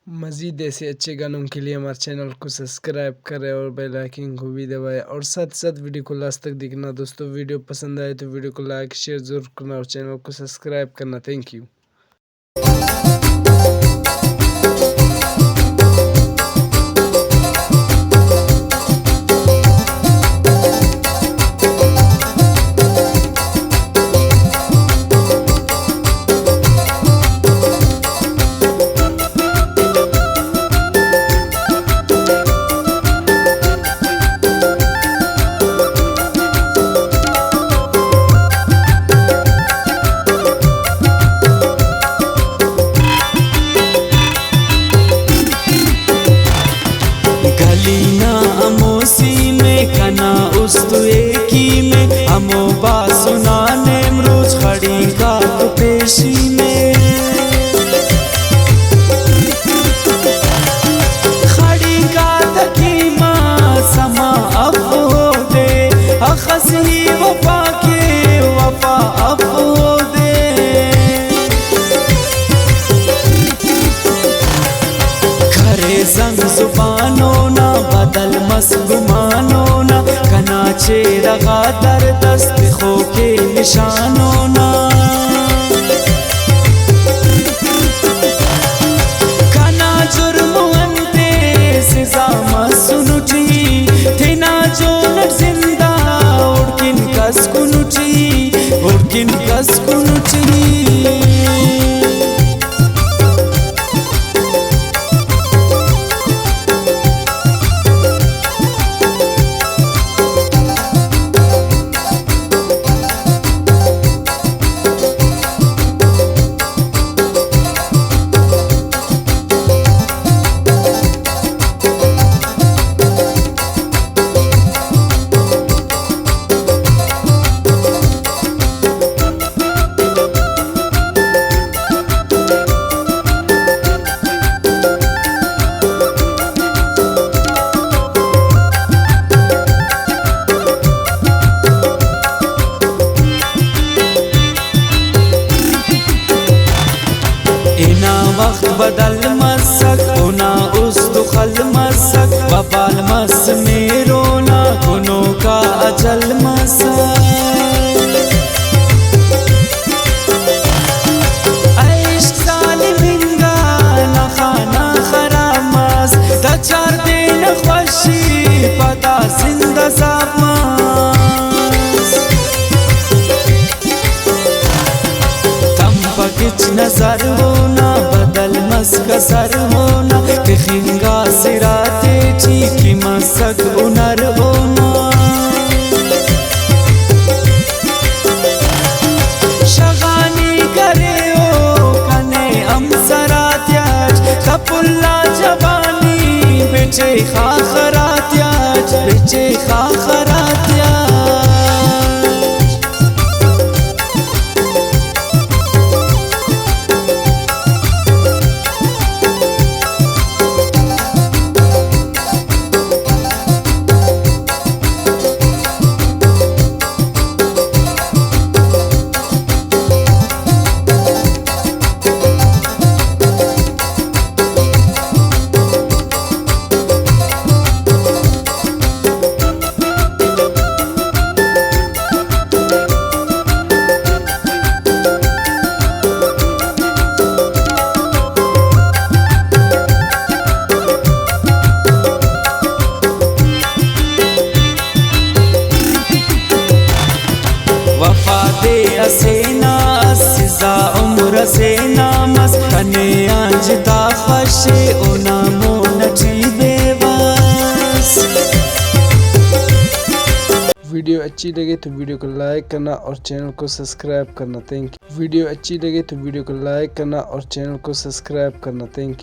मज़ीद ऐसे अच्छे गानों के लिए हमारे चैनल को सब्सक्राइब करें और बेल आइकन को भी दबाएं और साथ साथ वीडियो को लास्ट तक देखना। दोस्तों वीडियो पसंद आए तो वीडियो को लाइक शेयर ज़रूर करना और चैनल को सब्सक्राइब करना। Thank you. गलीना अमोसी में कना उस्तुए की में अमो बासुना नेमरोज खड़ी का तो पेशी में खड़ी का तकीमा समा अब हो दे अखसी वफा के वफा अब हो दे घरे संग जुबानो ना बदल मसगुमानो ना कनाचे रगा दर दस्त खो के निशानो ना कना जुर्म अंते सजा मसुनुटी थे ना जो न जिंदा उड़किन कस कुनुटी इना वक्त बदल मसक उना उस दुखल मसक वबाल मस में रोना गुनों का अजल मसक इश्क सालिमिंगा ना खाना खरामस दचार देन ख्वशी पता जिंदा साबमास तम पकिच नजर होना बदल मस्क सर होना खिंगा सिराते चीकी मसक उनर होना शगानी करे ओ कने हम सरात्याज कपुल्ला जवानी बेचे खाखरात्याज बेचे खाखरात्याज वफा दे असेना सिजा उम्र से नामस कने आंजता खशे ओना मोनटी बेबस। वीडियो अच्छी लगे तो वीडियो को लाइक करना और चैनल को सब्सक्राइब करना। Thank you. वीडियो अच्छी लगे तो वीडियो को लाइक करना और चैनल को सब्सक्राइब करना। Thank you.